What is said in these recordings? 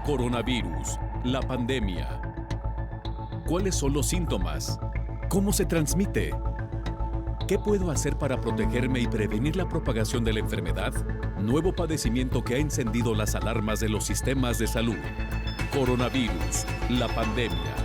Coronavirus, la pandemia. ¿Cuáles son los síntomas? ¿Cómo se transmite? ¿Qué puedo hacer para protegerme y prevenir la propagación de la enfermedad? Nuevo padecimiento que ha encendido las alarmas de los sistemas de salud. Coronavirus, la pandemia.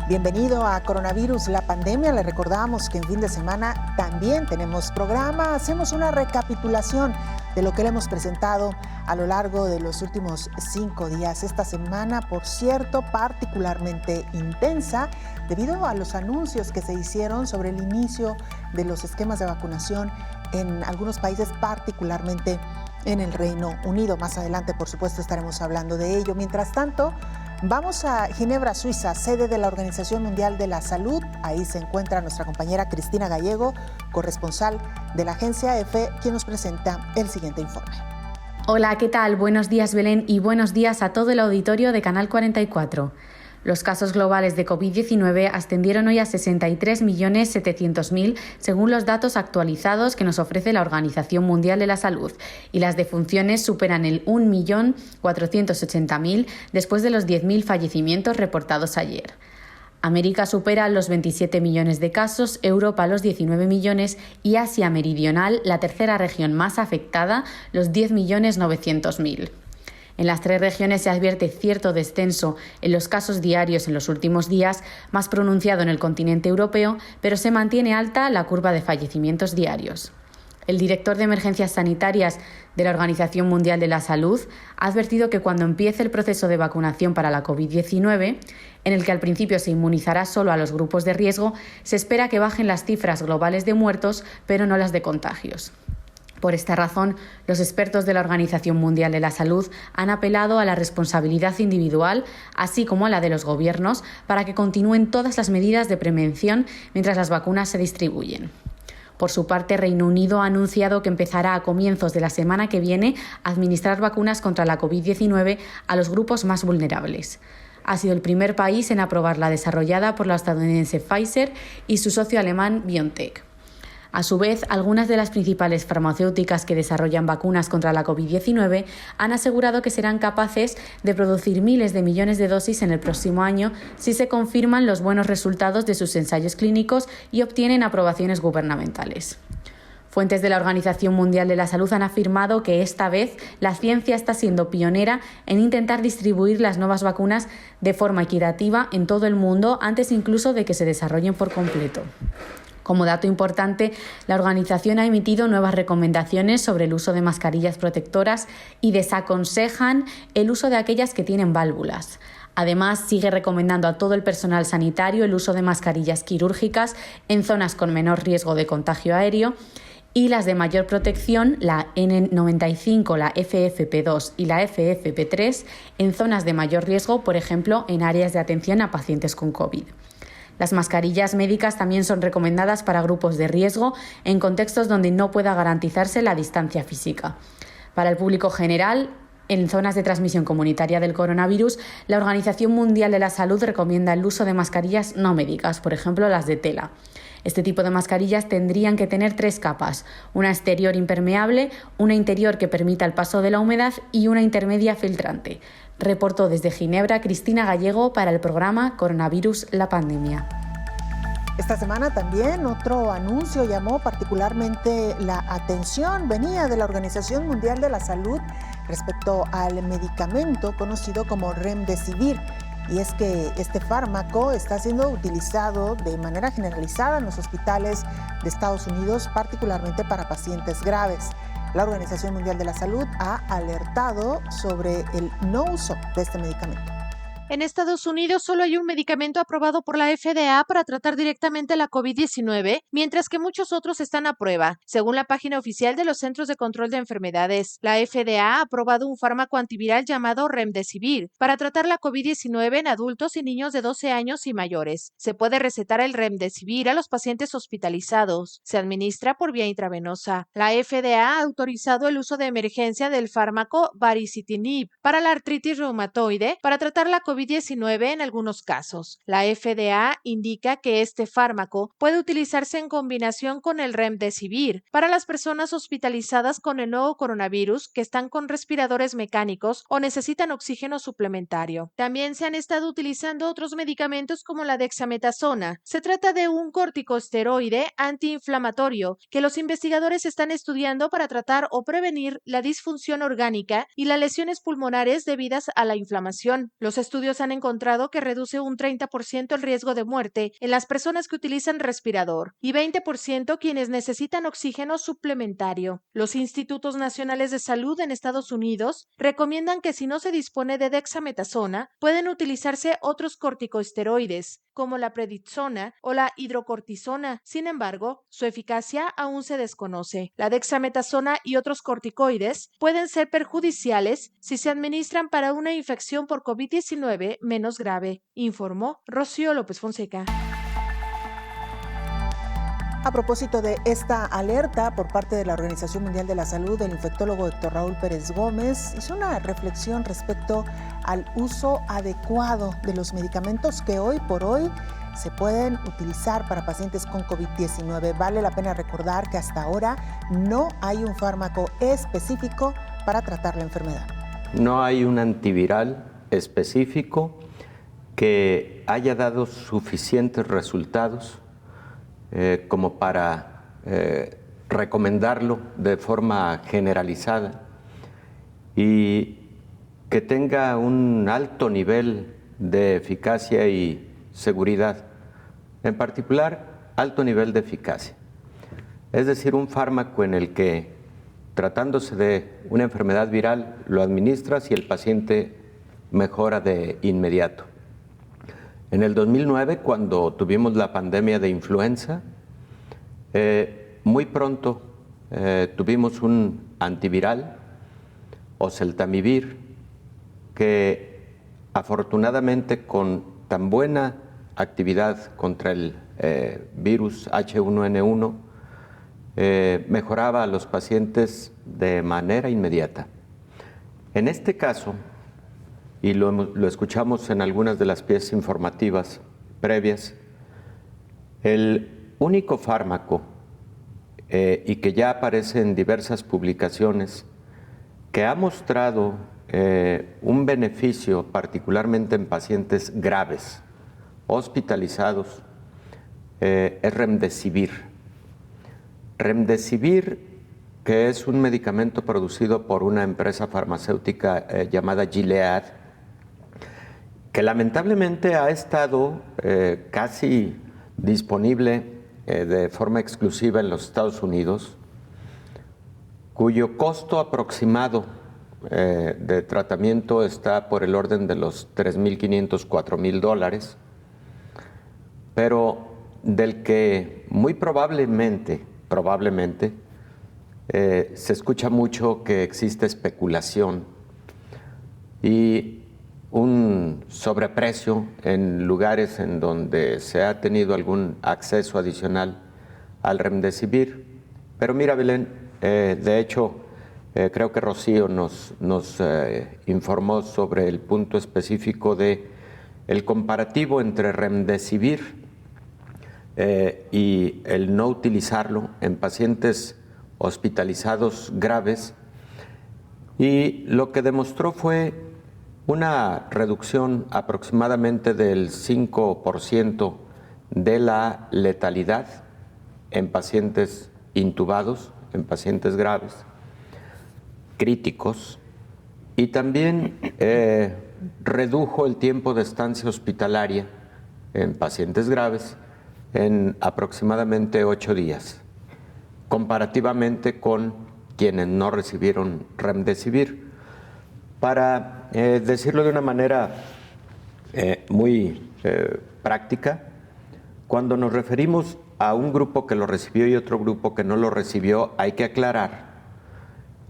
Bienvenido a Coronavirus, la pandemia. Le recordamos que en fin de semana también tenemos programa. Hacemos una recapitulación de lo que le hemos presentado a lo largo de los últimos 5 días. Esta semana, por cierto, particularmente intensa debido a los anuncios que se hicieron sobre el inicio de los esquemas de vacunación en algunos países, particularmente en el Reino Unido. Más adelante, por supuesto, estaremos hablando de ello. Mientras tanto, vamos a Ginebra, Suiza, sede de la Organización Mundial de la Salud. Ahí se encuentra nuestra compañera Cristina Gallego, corresponsal de la agencia EFE, quien nos presenta el siguiente informe. Hola, ¿qué tal? Buenos días, Belén, y buenos días a todo el auditorio de Canal 44. Los casos globales de COVID-19 ascendieron hoy a 63.700.000, según los datos actualizados que nos ofrece la Organización Mundial de la Salud, y las defunciones superan el 1.480.000 después de los 10.000 fallecimientos reportados ayer. América supera los 27 millones de casos, Europa los 19 millones y Asia Meridional, la tercera región más afectada, los 10.900.000. En las 3 regiones se advierte cierto descenso en los casos diarios en los últimos días, más pronunciado en el continente europeo, pero se mantiene alta la curva de fallecimientos diarios. El director de Emergencias Sanitarias de la Organización Mundial de la Salud ha advertido que cuando empiece el proceso de vacunación para la COVID-19, en el que al principio se inmunizará solo a los grupos de riesgo, se espera que bajen las cifras globales de muertos, pero no las de contagios. Por esta razón, los expertos de la Organización Mundial de la Salud han apelado a la responsabilidad individual, así como a la de los gobiernos, para que continúen todas las medidas de prevención mientras las vacunas se distribuyen. Por su parte, Reino Unido ha anunciado que empezará a comienzos de la semana que viene a administrar vacunas contra la COVID-19 a los grupos más vulnerables. Ha sido el primer país en aprobarla, desarrollada por la estadounidense Pfizer y su socio alemán BioNTech. A su vez, algunas de las principales farmacéuticas que desarrollan vacunas contra la COVID-19 han asegurado que serán capaces de producir miles de millones de dosis en el próximo año si se confirman los buenos resultados de sus ensayos clínicos y obtienen aprobaciones gubernamentales. Fuentes de la Organización Mundial de la Salud han afirmado que esta vez la ciencia está siendo pionera en intentar distribuir las nuevas vacunas de forma equitativa en todo el mundo antes incluso de que se desarrollen por completo. Como dato importante, la organización ha emitido nuevas recomendaciones sobre el uso de mascarillas protectoras y desaconsejan el uso de aquellas que tienen válvulas. Además, sigue recomendando a todo el personal sanitario el uso de mascarillas quirúrgicas en zonas con menor riesgo de contagio aéreo y las de mayor protección, la N95, la FFP2 y la FFP3, en zonas de mayor riesgo, por ejemplo, en áreas de atención a pacientes con COVID. Las mascarillas médicas también son recomendadas para grupos de riesgo en contextos donde no pueda garantizarse la distancia física. Para el público general, en zonas de transmisión comunitaria del coronavirus, la Organización Mundial de la Salud recomienda el uso de mascarillas no médicas, por ejemplo las de tela. Este tipo de mascarillas tendrían que tener 3 capas, una exterior impermeable, una interior que permita el paso de la humedad y una intermedia filtrante. Reportó desde Ginebra Cristina Gallego para el programa Coronavirus, la pandemia. Esta semana también otro anuncio llamó particularmente la atención. Venía de la Organización Mundial de la Salud respecto al medicamento conocido como Remdesivir. Y es que este fármaco está siendo utilizado de manera generalizada en los hospitales de Estados Unidos, particularmente para pacientes graves. La Organización Mundial de la Salud ha alertado sobre el no uso de este medicamento. En Estados Unidos solo hay un medicamento aprobado por la FDA para tratar directamente la COVID-19, mientras que muchos otros están a prueba. Según la página oficial de los Centros de Control de Enfermedades, la FDA ha aprobado un fármaco antiviral llamado Remdesivir para tratar la COVID-19 en adultos y niños de 12 años y mayores. Se puede recetar el Remdesivir a los pacientes hospitalizados. Se administra por vía intravenosa. La FDA ha autorizado el uso de emergencia del fármaco Baricitinib para la artritis reumatoide para tratar la COVID-19 COVID-19 en algunos casos. La FDA indica que este fármaco puede utilizarse en combinación con el Remdesivir para las personas hospitalizadas con el nuevo coronavirus que están con respiradores mecánicos o necesitan oxígeno suplementario. También se han estado utilizando otros medicamentos como la dexametasona. Se trata de un corticosteroide antiinflamatorio que los investigadores están estudiando para tratar o prevenir la disfunción orgánica y las lesiones pulmonares debidas a la inflamación. Los estudios han encontrado que reduce un 30% el riesgo de muerte en las personas que utilizan respirador y 20% quienes necesitan oxígeno suplementario. Los institutos nacionales de salud en Estados Unidos recomiendan que si no se dispone de dexametasona, pueden utilizarse otros corticosteroides, como la prednisona o la hidrocortisona. Sin embargo, su eficacia aún se desconoce. La dexametasona y otros corticoides pueden ser perjudiciales si se administran para una infección por COVID-19 menos grave, informó Rocío López Fonseca. A propósito de esta alerta por parte de la Organización Mundial de la Salud, el infectólogo Dr. Raúl Pérez Gómez hizo una reflexión respecto al uso adecuado de los medicamentos que hoy por hoy se pueden utilizar para pacientes con COVID-19. Vale la pena recordar que hasta ahora no hay un fármaco específico para tratar la enfermedad. No hay un antiviral específico que haya dado suficientes resultados como para recomendarlo de forma generalizada y que tenga un alto nivel de eficacia y seguridad, en particular alto nivel de eficacia. Es decir, un fármaco en el que, tratándose de una enfermedad viral, lo administras y el paciente mejora de inmediato. En el 2009, cuando tuvimos la pandemia de influenza, muy pronto tuvimos un antiviral, oseltamivir, que afortunadamente con tan buena actividad contra el virus H1N1 mejoraba a los pacientes de manera inmediata. En este caso, y lo escuchamos en algunas de las piezas informativas previas, el único fármaco, y que ya aparece en diversas publicaciones, que ha mostrado un beneficio particularmente en pacientes graves, hospitalizados, es Remdesivir. Remdesivir, que es un medicamento producido por una empresa farmacéutica llamada Gilead, que lamentablemente ha estado casi disponible de forma exclusiva en los Estados Unidos, cuyo costo aproximado de tratamiento está por el orden de los $3,500, $4,000, pero del que muy probablemente se escucha mucho que existe especulación y un sobreprecio en lugares en donde se ha tenido algún acceso adicional al Remdesivir. Pero mira, Belén, de hecho, creo que Rocío nos informó sobre el punto específico de el comparativo entre Remdesivir y el no utilizarlo en pacientes hospitalizados graves, y lo que demostró fue una reducción aproximadamente del 5% de la letalidad en pacientes intubados, en pacientes graves, críticos, y también redujo el tiempo de estancia hospitalaria en pacientes graves en aproximadamente 8 días, comparativamente con quienes no recibieron Remdesivir. Para decirlo de una manera muy práctica, cuando nos referimos a un grupo que lo recibió y otro grupo que no lo recibió, hay que aclarar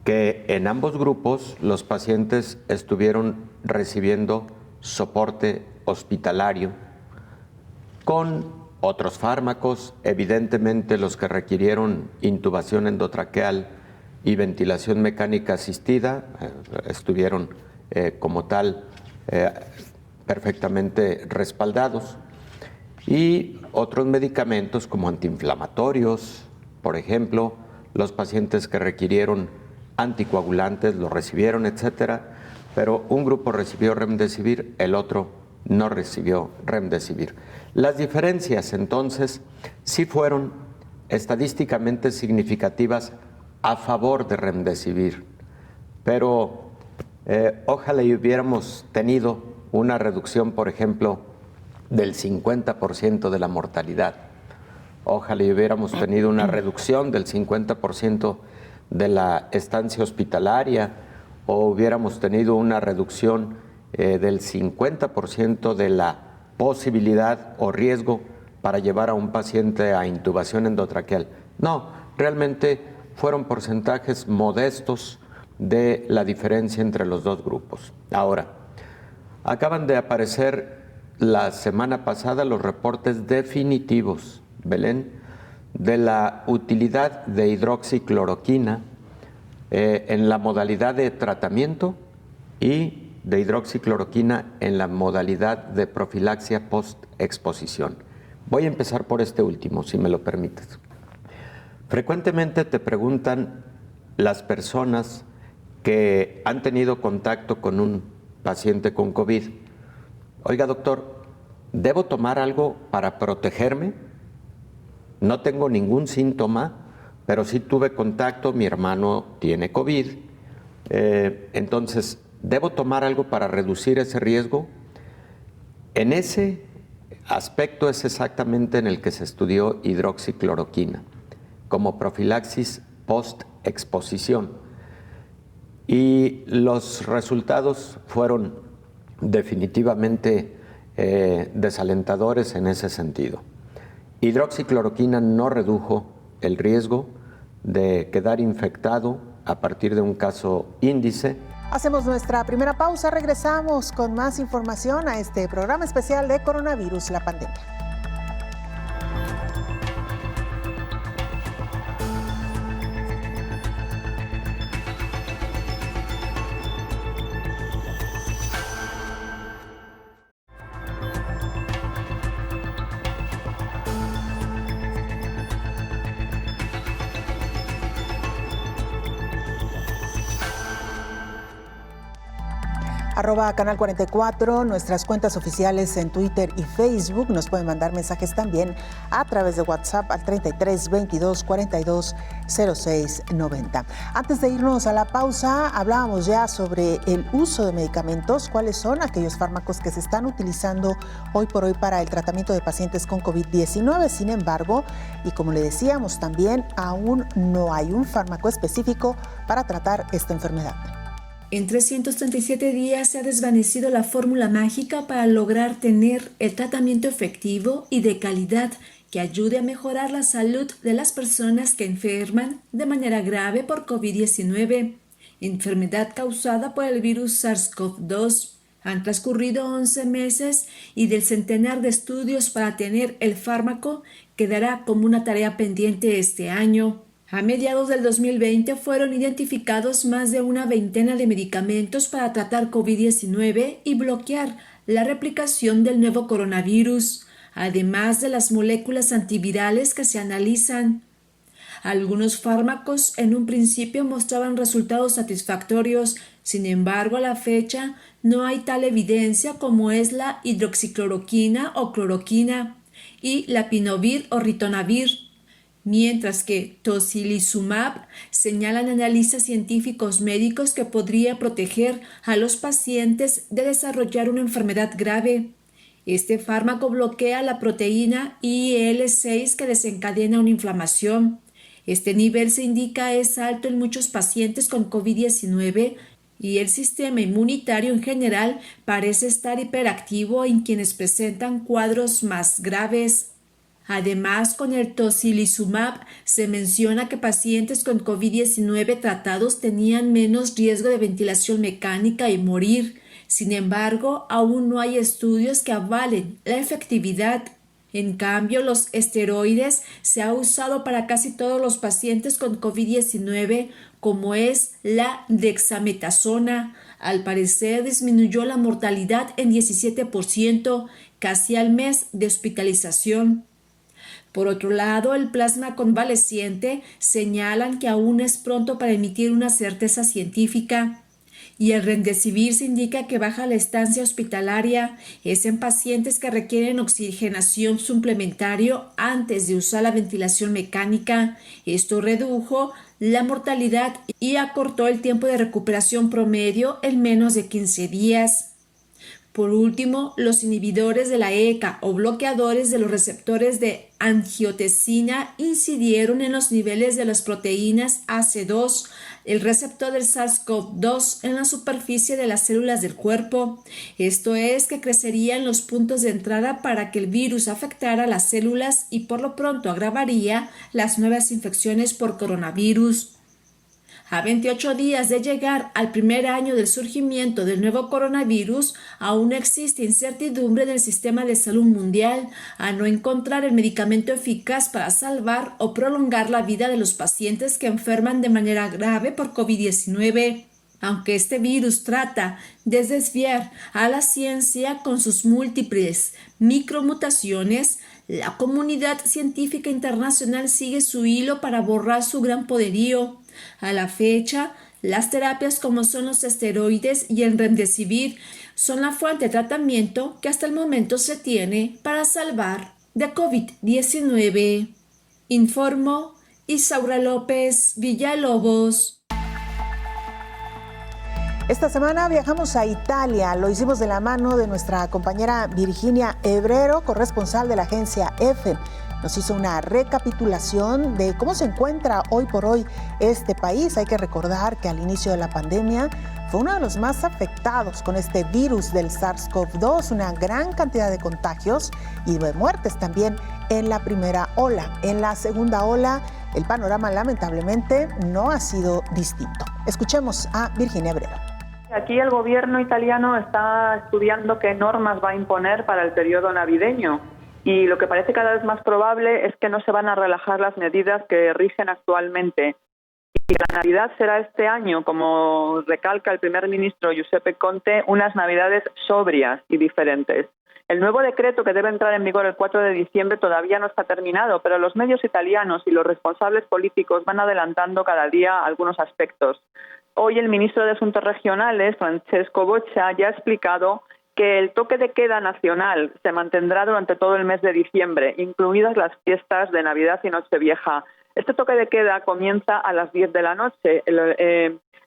que en ambos grupos los pacientes estuvieron recibiendo soporte hospitalario con otros fármacos, evidentemente los que requirieron intubación endotraqueal y ventilación mecánica asistida estuvieron como tal perfectamente respaldados. Y otros medicamentos como antiinflamatorios, por ejemplo, los pacientes que requirieron anticoagulantes los recibieron, etcétera, pero un grupo recibió Remdesivir, el otro no recibió Remdesivir. Las diferencias, entonces, sí fueron estadísticamente significativas a favor de Remdesivir, pero ojalá y hubiéramos tenido una reducción, por ejemplo, del 50% de la mortalidad. Ojalá y hubiéramos tenido una reducción del 50% de la estancia hospitalaria, o hubiéramos tenido una reducción del 50% de la posibilidad o riesgo para llevar a un paciente a intubación endotraqueal. No, realmente fueron porcentajes modestos de la diferencia entre los dos grupos. Ahora, acaban de aparecer la semana pasada los reportes definitivos, Belén, de la utilidad de hidroxicloroquina en la modalidad de tratamiento y de hidroxicloroquina en la modalidad de profilaxia post-exposición. Voy a empezar por este último, si me lo permites. Frecuentemente te preguntan las personas que han tenido contacto con un paciente con COVID: oiga, doctor, ¿debo tomar algo para protegerme? No tengo ningún síntoma, pero sí tuve contacto, mi hermano tiene COVID, entonces, ¿debo tomar algo para reducir ese riesgo? En ese aspecto es exactamente en el que se estudió hidroxicloroquina, como profilaxis post-exposición. Y los resultados fueron definitivamente desalentadores en ese sentido. Hidroxicloroquina no redujo el riesgo de quedar infectado a partir de un caso índice. Hacemos nuestra primera pausa, regresamos con más información a este programa especial de Coronavirus, la pandemia. @Canal 44, nuestras cuentas oficiales en Twitter y Facebook. Nos pueden mandar mensajes también a través de WhatsApp al 33 22 42 06 90. Antes de irnos a la pausa, hablábamos ya sobre el uso de medicamentos, cuáles son aquellos fármacos que se están utilizando hoy por hoy para el tratamiento de pacientes con COVID-19. Sin embargo, y como le decíamos también, aún no hay un fármaco específico para tratar esta enfermedad. En 337 días se ha desvanecido la fórmula mágica para lograr tener el tratamiento efectivo y de calidad que ayude a mejorar la salud de las personas que enferman de manera grave por COVID-19, enfermedad causada por el virus SARS-CoV-2. Han transcurrido 11 meses y del centenar de estudios para tener el fármaco quedará como una tarea pendiente este año. A mediados del 2020 fueron identificados más de una veintena de medicamentos para tratar COVID-19 y bloquear la replicación del nuevo coronavirus, además de las moléculas antivirales que se analizan. Algunos fármacos en un principio mostraban resultados satisfactorios, sin embargo a la fecha no hay tal evidencia como es la hidroxicloroquina o cloroquina y la pinovir o ritonavir. Mientras que tocilizumab señalan analistas científicos médicos que podría proteger a los pacientes de desarrollar una enfermedad grave. Este fármaco bloquea la proteína IL-6 que desencadena una inflamación. Este nivel se indica es alto en muchos pacientes con COVID-19 y el sistema inmunitario en general parece estar hiperactivo en quienes presentan cuadros más graves. Además, con el tocilizumab se menciona que pacientes con COVID-19 tratados tenían menos riesgo de ventilación mecánica y morir. Sin embargo, aún no hay estudios que avalen la efectividad. En cambio, los esteroides se ha usado para casi todos los pacientes con COVID-19, como es la dexametasona. Al parecer disminuyó la mortalidad en 17%, casi al mes de hospitalización. Por otro lado, el plasma convaleciente señalan que aún es pronto para emitir una certeza científica. Y el Remdesivir se indica que baja la estancia hospitalaria, es en pacientes que requieren oxigenación suplementario antes de usar la ventilación mecánica. Esto redujo la mortalidad y acortó el tiempo de recuperación promedio en menos de 15 días. Por último, los inhibidores de la ECA o bloqueadores de los receptores de angiotensina incidieron en los niveles de las proteínas AC2, el receptor del SARS-CoV-2 en la superficie de las células del cuerpo. Esto es que crecerían los puntos de entrada para que el virus afectara las células y por lo pronto agravaría las nuevas infecciones por coronavirus. A 28 días de llegar al primer año del surgimiento del nuevo coronavirus, aún existe incertidumbre del sistema de salud mundial a no encontrar el medicamento eficaz para salvar o prolongar la vida de los pacientes que enferman de manera grave por COVID-19. Aunque este virus trata de desviar a la ciencia con sus múltiples micromutaciones, la comunidad científica internacional sigue su hilo para borrar su gran poderío. A la fecha, las terapias como son los esteroides y el Remdesivir son la fuente de tratamiento que hasta el momento se tiene para salvar de COVID-19. Informó Isaura López Villalobos. Esta semana viajamos a Italia, lo hicimos de la mano de nuestra compañera Virginia Hebrero, corresponsal de la agencia EFE. Nos hizo una recapitulación de cómo se encuentra hoy por hoy este país. Hay que recordar que al inicio de la pandemia fue uno de los más afectados con este virus del SARS-CoV-2, una gran cantidad de contagios y de muertes también en la primera ola. En la segunda ola, el panorama lamentablemente no ha sido distinto. Escuchemos a Virginia Hebrero. Aquí el gobierno italiano está estudiando qué normas va a imponer para el periodo navideño y lo que parece cada vez más probable es que no se van a relajar las medidas que rigen actualmente. Y la Navidad será este año, como recalca el primer ministro Giuseppe Conte, unas Navidades sobrias y diferentes. El nuevo decreto que debe entrar en vigor el 4 de diciembre todavía no está terminado, pero los medios italianos y los responsables políticos van adelantando cada día algunos aspectos. Hoy el ministro de Asuntos Regionales, Francesco Boccia, ya ha explicado que el toque de queda nacional se mantendrá durante todo el mes de diciembre, incluidas las fiestas de Navidad y Nochevieja. Este toque de queda comienza a las 10 de la noche,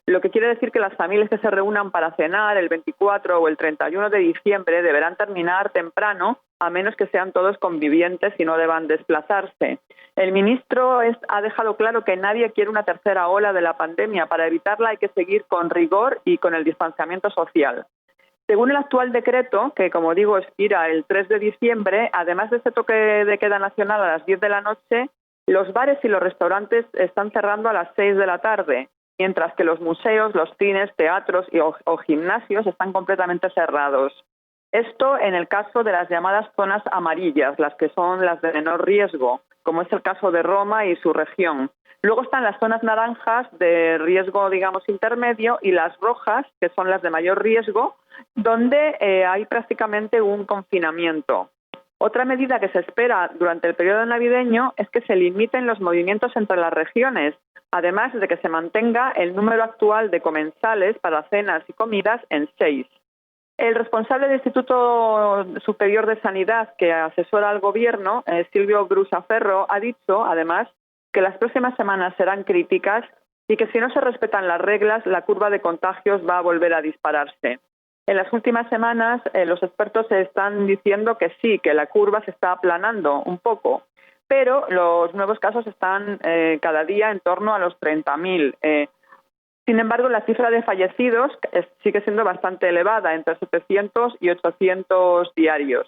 lo que quiere decir que las familias que se reúnan para cenar el 24 o el 31 de diciembre deberán terminar temprano, a menos que sean todos convivientes y no deban desplazarse. El ministro ha dejado claro que nadie quiere una tercera ola de la pandemia. Para evitarla hay que seguir con rigor y con el distanciamiento social. Según el actual decreto, que como digo expira el 3 de diciembre, además de este toque de queda nacional a las 10 de la noche, los bares y los restaurantes están cerrando a las 6 de la tarde, mientras que los museos, los cines, teatros o gimnasios están completamente cerrados. Esto en el caso de las llamadas zonas amarillas, las que son las de menor riesgo, como es el caso de Roma y su región. Luego están las zonas naranjas de riesgo, digamos, intermedio y las rojas, que son las de mayor riesgo, donde hay prácticamente un confinamiento. Otra medida que se espera durante el periodo navideño es que se limiten los movimientos entre las regiones, además de que se mantenga el número actual de comensales para cenas y comidas en 6. El responsable del Instituto Superior de Sanidad que asesora al Gobierno, Silvio Brusaferro, ha dicho, además, que las próximas semanas serán críticas y que si no se respetan las reglas, la curva de contagios va a volver a dispararse. En las últimas semanas, los expertos están diciendo que sí, que la curva se está aplanando un poco, pero los nuevos casos están cada día en torno a los 30.000. Sin embargo, la cifra de fallecidos sigue siendo bastante elevada, entre 700 y 800 diarios.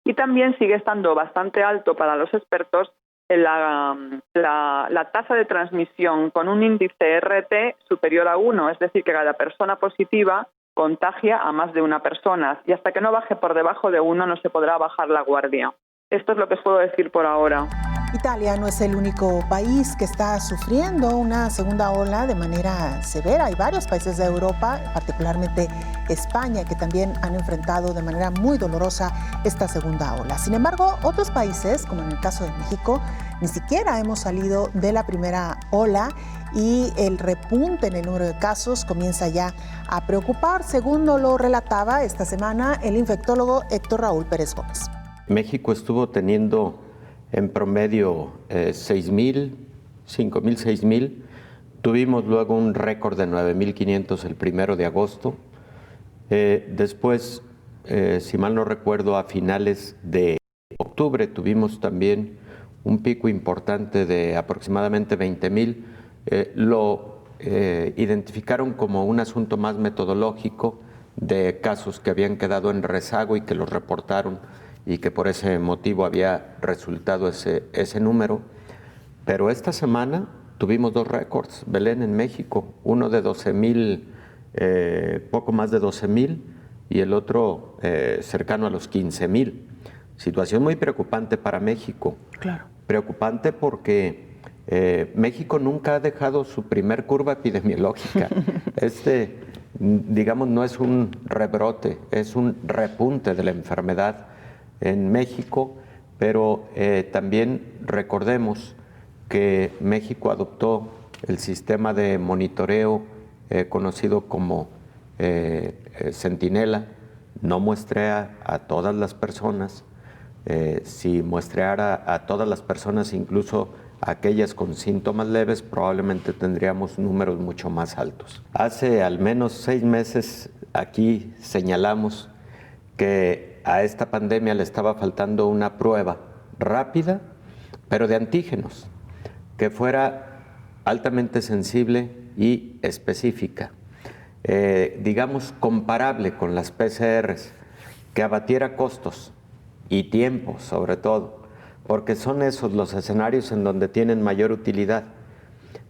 Y también sigue estando bastante alto para los expertos la tasa de transmisión con un índice RT superior a 1, es decir, que cada persona positiva contagia a más de una persona y hasta que no baje por debajo de 1 no se podrá bajar la guardia. Esto es lo que os puedo decir por ahora. Italia no es el único país que está sufriendo una segunda ola de manera severa. Hay varios países de Europa, particularmente España, que también han enfrentado de manera muy dolorosa esta segunda ola. Sin embargo, otros países, como en el caso de México, ni siquiera hemos salido de la primera ola y el repunte en el número de casos comienza ya a preocupar, según nos lo relataba esta semana el infectólogo Héctor Raúl Pérez Gómez. México estuvo teniendo en promedio 6,000, 5,000, 6,000. Tuvimos luego un récord de 9,500 el 1 de agosto. Después, si mal no recuerdo, a finales de octubre tuvimos también un pico importante de aproximadamente 20,000. Lo identificaron como un asunto más metodológico de casos que habían quedado en rezago y que los reportaron y que por ese motivo había resultado ese número. Pero esta semana tuvimos 2 récords, Belén, en México, uno de 12,000, poco más de 12,000, y el otro cercano a los 15,000. Situación muy preocupante para México. Claro. Preocupante porque México nunca ha dejado su primer curva epidemiológica. Digamos, no es un rebrote, es un repunte de la enfermedad en México, pero también recordemos que México adoptó el sistema de monitoreo conocido como Centinela. No muestrea a todas las personas. Si muestreara a todas las personas, incluso aquellas con síntomas leves, probablemente tendríamos números mucho más altos. Hace al menos 6 meses aquí señalamos que a esta pandemia le estaba faltando una prueba rápida, pero de antígenos, que fuera altamente sensible y específica, digamos comparable con las PCRs, que abatiera costos y tiempo sobre todo, porque son esos los escenarios en donde tienen mayor utilidad,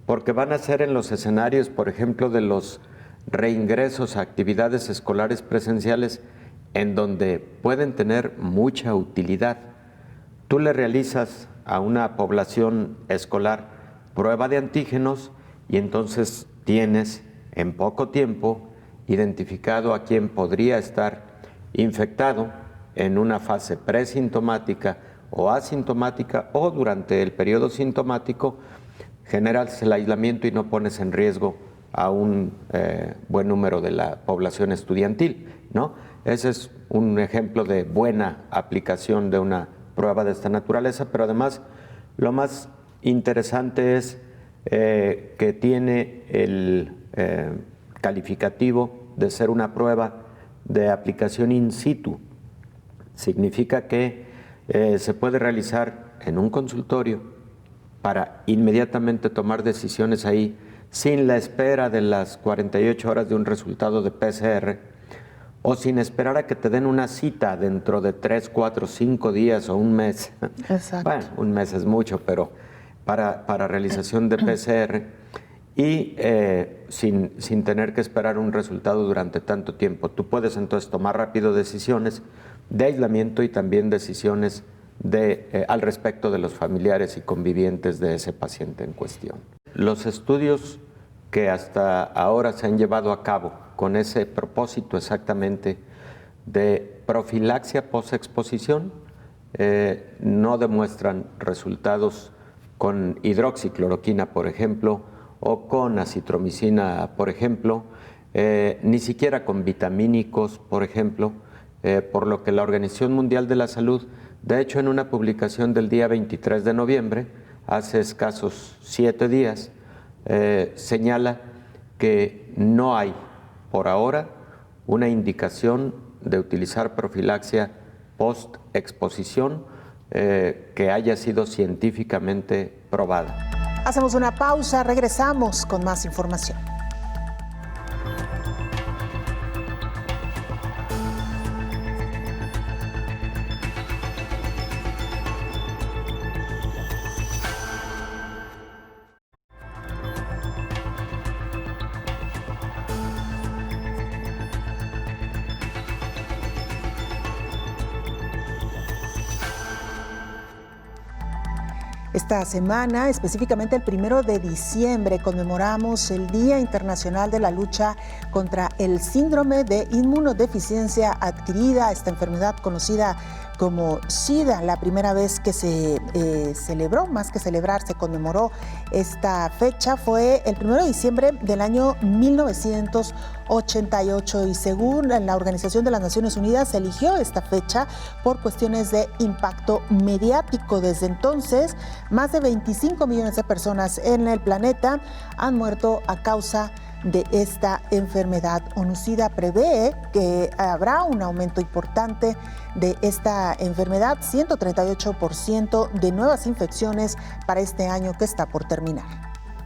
porque van a ser en los escenarios, por ejemplo, de los reingresos a actividades escolares presenciales, en donde pueden tener mucha utilidad. Tú le realizas a una población escolar prueba de antígenos y entonces tienes en poco tiempo identificado a quien podría estar infectado en una fase presintomática o asintomática, o durante el periodo sintomático generas el aislamiento y no pones en riesgo a un buen número de la población estudiantil, ¿no? Ese es un ejemplo de buena aplicación de una prueba de esta naturaleza, pero además lo más interesante es que tiene el calificativo de ser una prueba de aplicación in situ. Significa que se puede realizar en un consultorio para inmediatamente tomar decisiones ahí, sin la espera de las 48 horas de un resultado de PCR, o sin esperar a que te den una cita dentro de 3, 4, 5 días o un mes. Exacto. Bueno, un mes es mucho, pero para realización de PCR, y sin tener que esperar un resultado durante tanto tiempo. Tú puedes entonces tomar rápido decisiones de aislamiento y también decisiones al respecto de los familiares y convivientes de ese paciente en cuestión. Los estudios que hasta ahora se han llevado a cabo con ese propósito exactamente de profilaxia posexposición no demuestran resultados con hidroxicloroquina, por ejemplo, o con acitromicina, por ejemplo, ni siquiera con vitamínicos, por ejemplo, por lo que la Organización Mundial de la Salud, de hecho, en una publicación del día 23 de noviembre, hace escasos 7 días, señala que no hay, por ahora, una indicación de utilizar profilaxia post-exposición que haya sido científicamente probada. Hacemos una pausa, regresamos con más información. Esta semana, específicamente el 1 de diciembre, conmemoramos el Día Internacional de la Lucha contra el Síndrome de Inmunodeficiencia Adquirida, esta enfermedad conocida como SIDA. La primera vez que se celebró, más que celebrar, se conmemoró esta fecha fue el 1 de diciembre del año 1988 y según la Organización de las Naciones Unidas se eligió esta fecha por cuestiones de impacto mediático. Desde entonces, más de 25 millones de personas en el planeta han muerto a causa de esta enfermedad. ONU-SIDA prevé que habrá un aumento importante de esta enfermedad, 138% de nuevas infecciones para este año que está por terminar.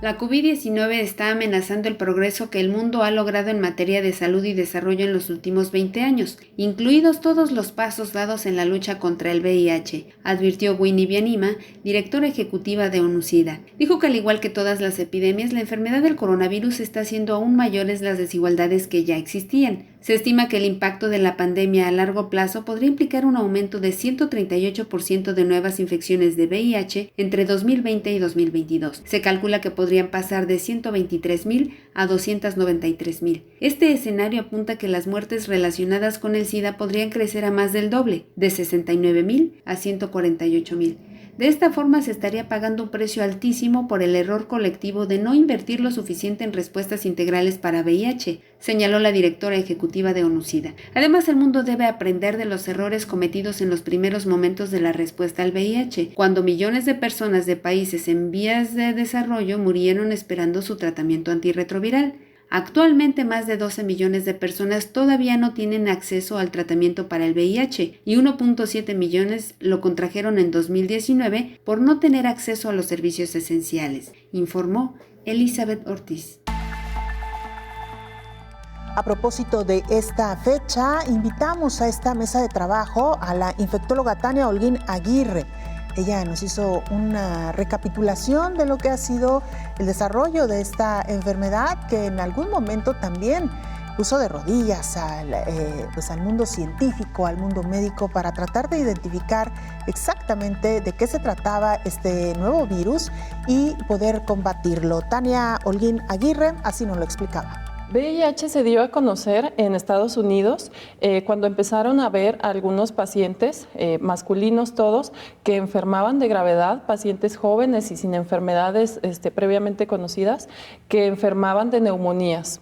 La COVID-19 está amenazando el progreso que el mundo ha logrado en materia de salud y desarrollo en los últimos 20 años, incluidos todos los pasos dados en la lucha contra el VIH, advirtió Winnie Byanyima, directora ejecutiva de ONU-SIDA. Dijo que al igual que todas las epidemias, la enfermedad del coronavirus está haciendo aún mayores las desigualdades que ya existían. Se estima que el impacto de la pandemia a largo plazo podría implicar un aumento de 138% de nuevas infecciones de VIH entre 2020 y 2022. Se calcula que podrían pasar de 123,000 a 293,000. Este escenario apunta que las muertes relacionadas con el SIDA podrían crecer a más del doble, de 69,000 a 148,000. De esta forma se estaría pagando un precio altísimo por el error colectivo de no invertir lo suficiente en respuestas integrales para VIH, señaló la directora ejecutiva de ONU-SIDA. Además, el mundo debe aprender de los errores cometidos en los primeros momentos de la respuesta al VIH, cuando millones de personas de países en vías de desarrollo murieron esperando su tratamiento antirretroviral. Actualmente más de 12 millones de personas todavía no tienen acceso al tratamiento para el VIH y 1.7 millones lo contrajeron en 2019 por no tener acceso a los servicios esenciales, informó Elizabeth Ortiz. A propósito de esta fecha, invitamos a esta mesa de trabajo a la infectóloga Tania Holguín Aguirre. Ella nos hizo una recapitulación de lo que ha sido el desarrollo de esta enfermedad que en algún momento también puso de rodillas al mundo científico, al mundo médico para tratar de identificar exactamente de qué se trataba este nuevo virus y poder combatirlo. Tania Holguín Aguirre así nos lo explicaba. VIH se dio a conocer en Estados Unidos cuando empezaron a ver a algunos pacientes, masculinos todos, que enfermaban de gravedad, pacientes jóvenes y sin enfermedades previamente conocidas, que enfermaban de neumonías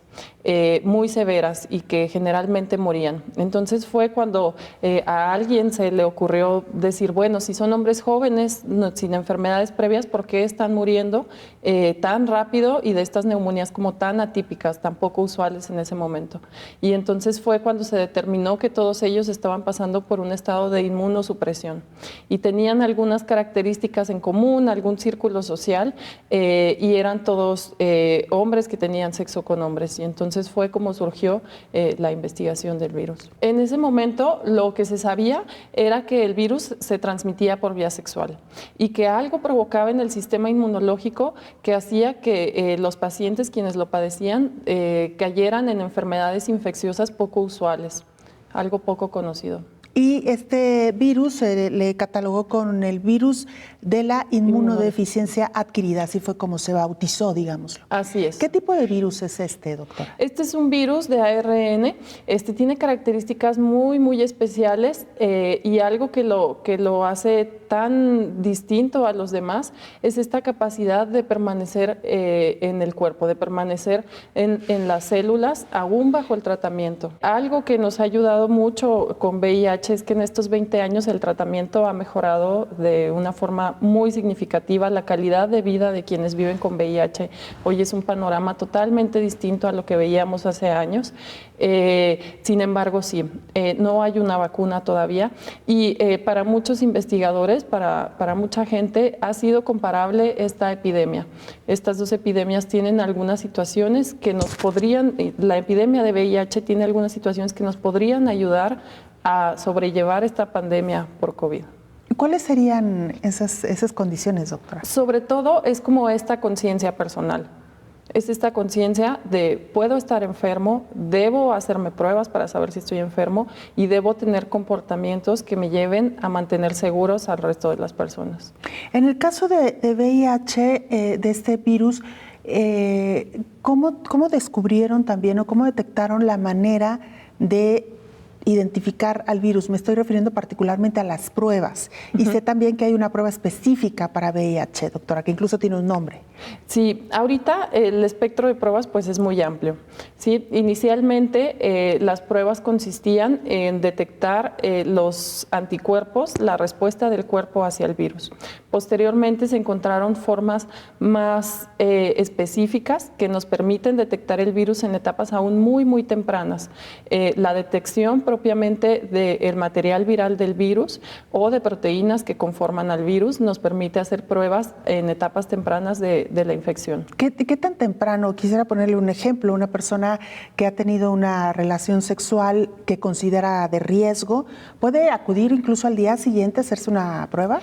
muy severas y que generalmente morían. Entonces fue cuando a alguien se le ocurrió decir, bueno, si son hombres jóvenes sin enfermedades previas, ¿por qué están muriendo tan rápido y de estas neumonías como tan atípicas, tan poco usuales en ese momento? Y entonces fue cuando se determinó que todos ellos estaban pasando por un estado de inmunosupresión y tenían algunas características en común, algún círculo social y eran todos hombres que tenían sexo con hombres. Y entonces fue como surgió la investigación del virus. En ese momento lo que se sabía era que el virus se transmitía por vía sexual y que algo provocaba en el sistema inmunológico que hacía que los pacientes quienes lo padecían cayeran en enfermedades infecciosas poco usuales, algo poco conocido. Y este virus se le catalogó con el virus de la inmunodeficiencia adquirida, así fue como se bautizó, digámoslo. Así es. ¿Qué tipo de virus es este, doctora? Este es un virus de ARN, tiene características muy, muy especiales y algo que lo hace tan distinto a los demás es esta capacidad de permanecer en el cuerpo, de permanecer en las células aún bajo el tratamiento. Algo que nos ha ayudado mucho con VIH es que en estos 20 años el tratamiento ha mejorado de una forma muy significativa. La calidad de vida de quienes viven con VIH hoy es un panorama totalmente distinto a lo que veíamos hace años. Sin embargo, sí, no hay una vacuna todavía y para muchos investigadores, para mucha gente, ha sido comparable esta epidemia. Estas dos epidemias tienen algunas situaciones que nos podrían, la epidemia de VIH tiene algunas situaciones que nos podrían ayudar a sobrellevar esta pandemia por COVID. ¿Cuáles serían esas condiciones, doctora? Sobre todo es como esta conciencia personal. Es esta conciencia de puedo estar enfermo, debo hacerme pruebas para saber si estoy enfermo y debo tener comportamientos que me lleven a mantener seguros al resto de las personas. En el caso de VIH, de este virus, ¿cómo descubrieron también o cómo detectaron la manera de identificar al virus? Me estoy refiriendo particularmente a las pruebas. Y sé también que hay una prueba específica para VIH, doctora, que incluso tiene un nombre. Sí, ahorita el espectro de pruebas pues es muy amplio. ¿Sí? Inicialmente las pruebas consistían en detectar los anticuerpos, la respuesta del cuerpo hacia el virus. Posteriormente se encontraron formas más específicas que nos permiten detectar el virus en etapas aún muy tempranas. La detección propiamente del material viral del virus o de proteínas que conforman al virus nos permite hacer pruebas en etapas tempranas de la infección. ¿Qué tan temprano? Quisiera ponerle un ejemplo. Una persona que ha tenido una relación sexual que considera de riesgo, ¿puede acudir incluso al día siguiente a hacerse una prueba?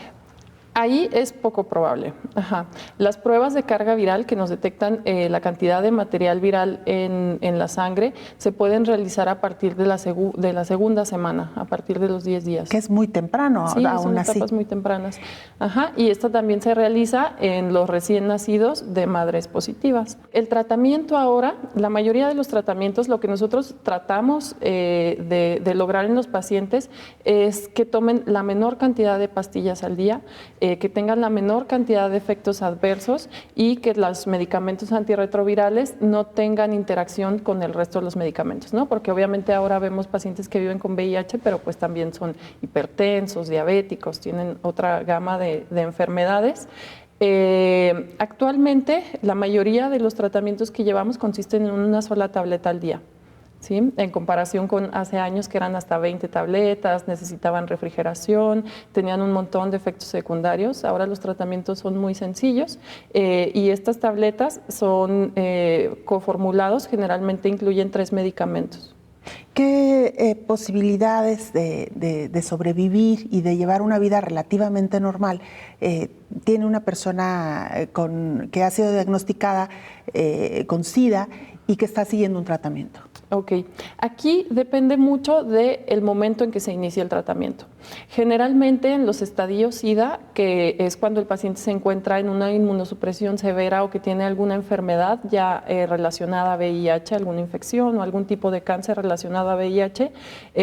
Ahí es poco probable. Ajá. Las pruebas de carga viral que nos detectan la cantidad de material viral en la sangre se pueden realizar a partir de la segunda semana, a partir de los 10 días. Que es muy temprano, sí, aún son así. etapas muy tempranas. Ajá. Y esta también se realiza en los recién nacidos de madres positivas. El tratamiento ahora, la mayoría de los tratamientos, lo que nosotros tratamos de lograr en los pacientes es que tomen la menor cantidad de pastillas al día, que tengan la menor cantidad de efectos adversos y que los medicamentos antirretrovirales no tengan interacción con el resto de los medicamentos, ¿no? Porque obviamente ahora vemos pacientes que viven con VIH, pero pues también son hipertensos, diabéticos, tienen otra gama de enfermedades. Actualmente la mayoría de los tratamientos que llevamos consisten en una sola tableta al día. ¿Sí? En comparación con hace años que eran hasta 20 tabletas, necesitaban refrigeración, tenían un montón de efectos secundarios. Ahora los tratamientos son muy sencillos y estas tabletas son coformulados, generalmente incluyen 3 medicamentos. ¿Qué posibilidades de sobrevivir y de llevar una vida relativamente normal tiene una persona que ha sido diagnosticada con SIDA y que está siguiendo un tratamiento? Ok, aquí depende mucho del momento en que se inicia el tratamiento. Generalmente en los estadios SIDA, que es cuando el paciente se encuentra en una inmunosupresión severa o que tiene alguna enfermedad ya relacionada a VIH, alguna infección o algún tipo de cáncer relacionado a VIH,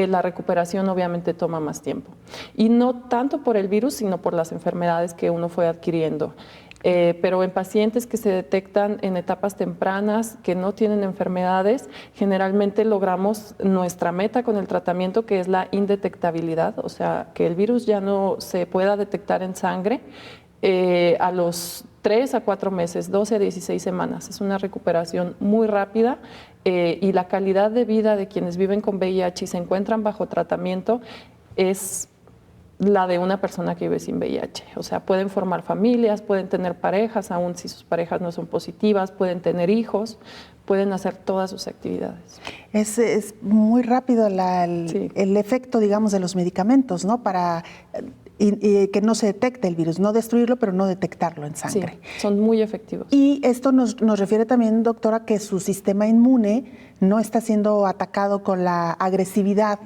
la recuperación obviamente toma más tiempo. Y no tanto por el virus, sino por las enfermedades que uno fue adquiriendo. Pero en pacientes que se detectan en etapas tempranas, que no tienen enfermedades, generalmente logramos nuestra meta con el tratamiento, que es la indetectabilidad, o sea, que el virus ya no se pueda detectar en sangre a los 3 a 4 meses, 12 a 16 semanas. Es una recuperación muy rápida y la calidad de vida de quienes viven con VIH y se encuentran bajo tratamiento es la de una persona que vive sin VIH. O sea, pueden formar familias, pueden tener parejas, aun si sus parejas no son positivas, pueden tener hijos, pueden hacer todas sus actividades. Es muy rápido el efecto, digamos, de los medicamentos, ¿no? Para que no se detecte el virus, no destruirlo, pero no detectarlo en sangre. Sí, son muy efectivos. Y esto nos refiere también, doctora, que su sistema inmune no está siendo atacado con la agresividad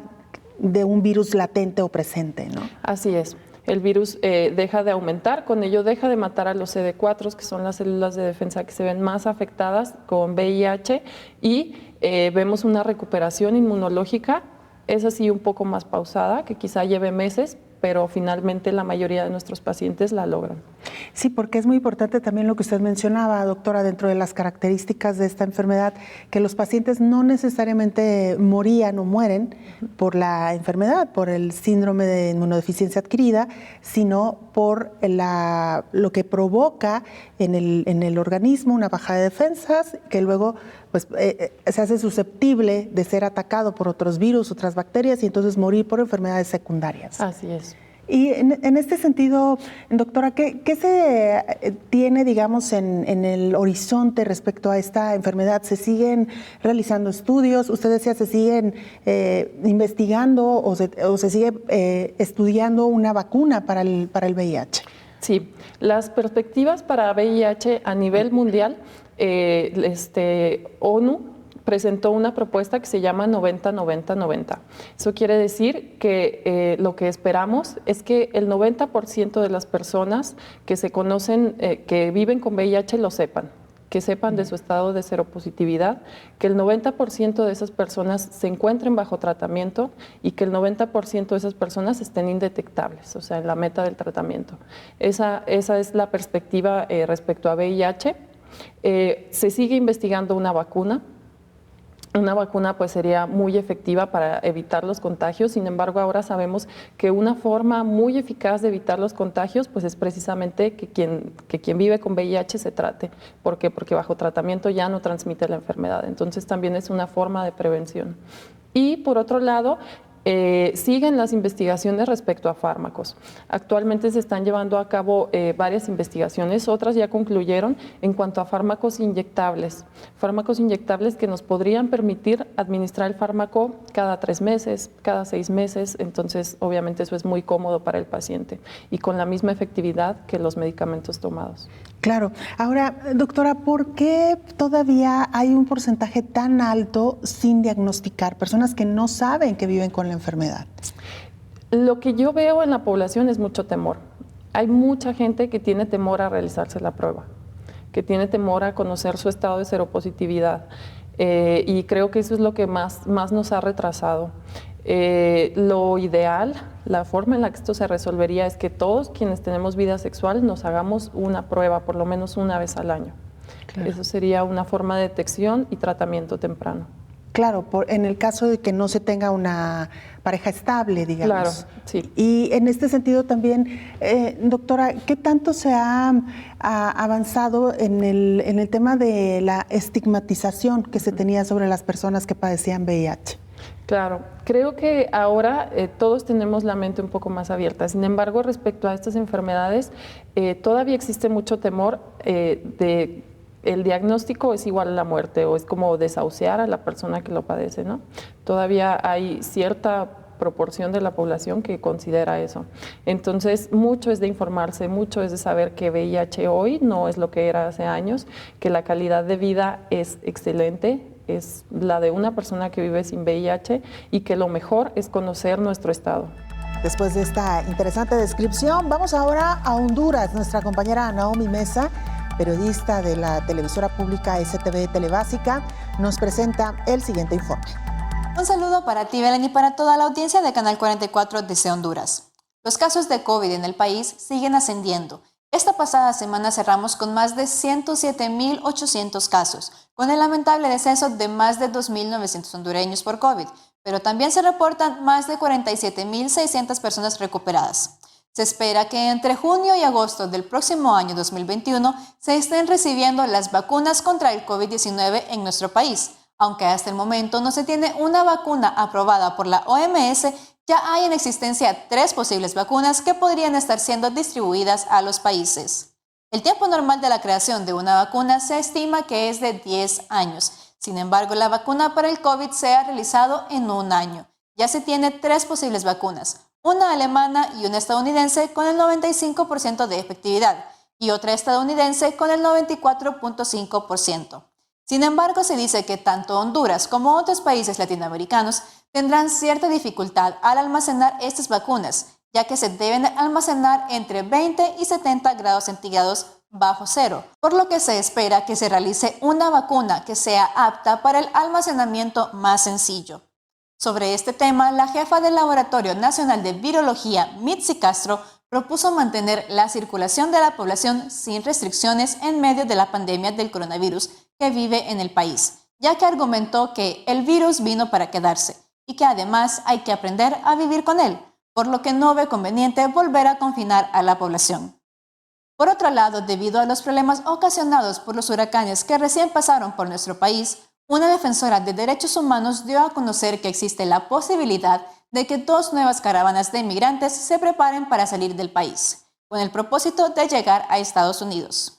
de un virus latente o presente, ¿no? Así es. El virus deja de aumentar, con ello deja de matar a los CD4, que son las células de defensa que se ven más afectadas con VIH, y vemos una recuperación inmunológica, es así un poco más pausada, que quizá lleve meses, pero finalmente la mayoría de nuestros pacientes la logran. Sí, porque es muy importante también lo que usted mencionaba, doctora, dentro de las características de esta enfermedad, que los pacientes no necesariamente morían o mueren por la enfermedad, por el síndrome de inmunodeficiencia adquirida, sino por lo que provoca en el organismo una baja de defensas, que luego pues, se hace susceptible de ser atacado por otros virus, otras bacterias, y entonces morir por enfermedades secundarias. Así es. Y en este sentido, doctora, ¿qué se tiene, digamos, en el horizonte respecto a esta enfermedad? ¿Se siguen realizando estudios? Usted decía, ¿se siguen investigando o se sigue estudiando una vacuna para el VIH? Sí, las perspectivas para VIH a nivel mundial ONU presentó una propuesta que se llama 90-90-90. Eso quiere decir que lo que esperamos es que el 90% de las personas que se conocen, que viven con VIH, lo sepan, que sepan de su estado de seropositividad, que el 90% de esas personas se encuentren bajo tratamiento y que el 90% de esas personas estén indetectables, o sea, en la meta del tratamiento. Esa es la perspectiva respecto a VIH. Se sigue investigando una vacuna. Una vacuna pues sería muy efectiva para evitar los contagios, sin embargo ahora sabemos que una forma muy eficaz de evitar los contagios pues es precisamente que quien vive con VIH se trate. ¿Por qué? Porque bajo tratamiento ya no transmite la enfermedad, entonces también es una forma de prevención. Y por otro lado, siguen las investigaciones respecto a fármacos. Actualmente se están llevando a cabo varias investigaciones, otras ya concluyeron en cuanto a fármacos inyectables que nos podrían permitir administrar el fármaco cada 3 meses, cada 6 meses, entonces obviamente eso es muy cómodo para el paciente y con la misma efectividad que los medicamentos tomados. Claro. Ahora, doctora, ¿por qué todavía hay un porcentaje tan alto sin diagnosticar? Personas que no saben que viven con la enfermedad. Lo que yo veo en la población es mucho temor. Hay mucha gente que tiene temor a realizarse la prueba, que tiene temor a conocer su estado de seropositividad. Y creo que eso es lo que más nos ha retrasado. Lo ideal, la forma en la que esto se resolvería es que todos quienes tenemos vida sexual nos hagamos una prueba por lo menos una vez al año. Claro. Eso sería una forma de detección y tratamiento temprano. Claro, en el caso de que no se tenga una pareja estable, digamos. Claro, sí. Y en este sentido también, doctora, ¿qué tanto se ha avanzado en el tema de la estigmatización que se tenía sobre las personas que padecían VIH? Claro, creo que ahora todos tenemos la mente un poco más abierta. Sin embargo, respecto a estas enfermedades, todavía existe mucho temor de el diagnóstico es igual a la muerte o es como desahuciar a la persona que lo padece, ¿no? Todavía hay cierta proporción de la población que considera eso. Entonces, mucho es de informarse, mucho es de saber que VIH hoy no es lo que era hace años, que la calidad de vida es excelente, es la de una persona que vive sin VIH y que lo mejor es conocer nuestro estado. Después de esta interesante descripción, vamos ahora a Honduras. Nuestra compañera Naomi Mesa, periodista de la televisora pública STV Telebásica, nos presenta el siguiente informe. Un saludo para ti, Belén, y para toda la audiencia de Canal 44 desde Honduras. Los casos de COVID en el país siguen ascendiendo. Esta pasada semana cerramos con más de 107.800 casos, con el lamentable deceso de más de 2.900 hondureños por COVID, pero también se reportan más de 47.600 personas recuperadas. Se espera que entre junio y agosto del próximo año 2021 se estén recibiendo las vacunas contra el COVID-19 en nuestro país. Aunque hasta el momento no se tiene una vacuna aprobada por la OMS, ya hay en existencia 3 posibles vacunas que podrían estar siendo distribuidas a los países. El tiempo normal de la creación de una vacuna se estima que es de 10 años. Sin embargo, la vacuna para el COVID se ha realizado en 1 año. Ya se tiene 3 posibles vacunas, una alemana y una estadounidense con el 95% de efectividad y otra estadounidense con el 94.5%. Sin embargo, se dice que tanto Honduras como otros países latinoamericanos tendrán cierta dificultad al almacenar estas vacunas, ya que se deben almacenar entre 20 y 70 grados centígrados bajo cero, por lo que se espera que se realice una vacuna que sea apta para el almacenamiento más sencillo. Sobre este tema, la jefa del Laboratorio Nacional de Virología, Mitzi Castro, propuso mantener la circulación de la población sin restricciones en medio de la pandemia del coronavirus que vive en el país, ya que argumentó que el virus vino para quedarse y que además hay que aprender a vivir con él, por lo que no ve conveniente volver a confinar a la población. Por otro lado, debido a los problemas ocasionados por los huracanes que recién pasaron por nuestro país, una defensora de derechos humanos dio a conocer que existe la posibilidad de que 2 nuevas caravanas de inmigrantes se preparen para salir del país, con el propósito de llegar a Estados Unidos.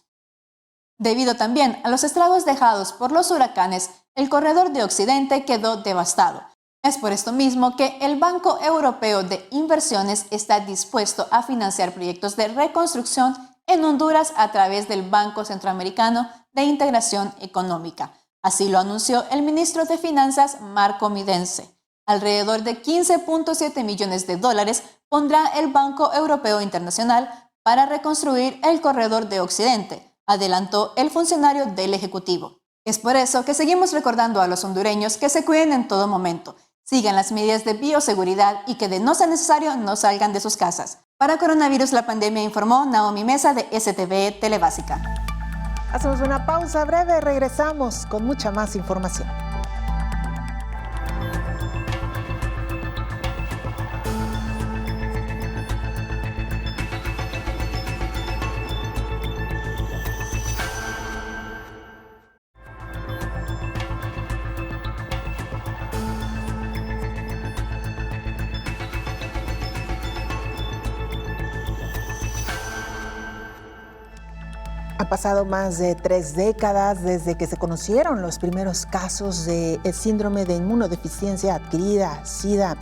Debido también a los estragos dejados por los huracanes, el corredor de Occidente quedó devastado. Es por esto mismo que el Banco Europeo de Inversiones está dispuesto a financiar proyectos de reconstrucción en Honduras a través del Banco Centroamericano de integración económica. Así lo anunció el ministro de Finanzas, Marco Midense. Alrededor de 15.7 millones de dólares pondrá el Banco Europeo Internacional para reconstruir el corredor de Occidente, adelantó el funcionario del Ejecutivo. Es por eso que seguimos recordando a los hondureños que se cuiden en todo momento, sigan las medidas de bioseguridad y que de no ser necesario no salgan de sus casas. Para Coronavirus la Pandemia, informó Naomi Mesa de STV Telebásica. Hacemos una pausa breve, regresamos con mucha más información. Han pasado más de 3 décadas desde que se conocieron los primeros casos de síndrome de inmunodeficiencia adquirida, SIDA.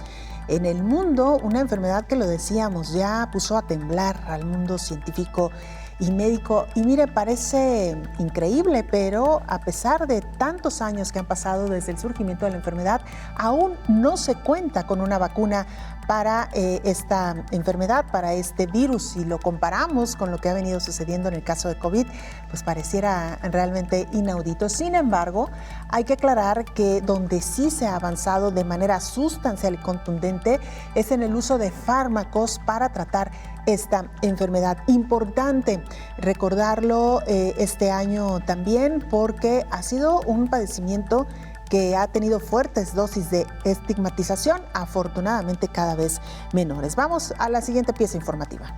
En el mundo, una enfermedad que, lo decíamos, ya puso a temblar al mundo científico y médico. Y mire, parece increíble, pero a pesar de tantos años que han pasado desde el surgimiento de la enfermedad, aún no se cuenta con una vacuna para esta enfermedad, para este virus. Si lo comparamos con lo que ha venido sucediendo en el caso de COVID, pues pareciera realmente inaudito. Sin embargo, hay que aclarar que donde sí se ha avanzado de manera sustancial y contundente es en el uso de fármacos para tratar esta enfermedad. Importante recordarlo este año también, porque ha sido un padecimiento que ha tenido fuertes dosis de estigmatización, afortunadamente cada vez menores. Vamos a la siguiente pieza informativa.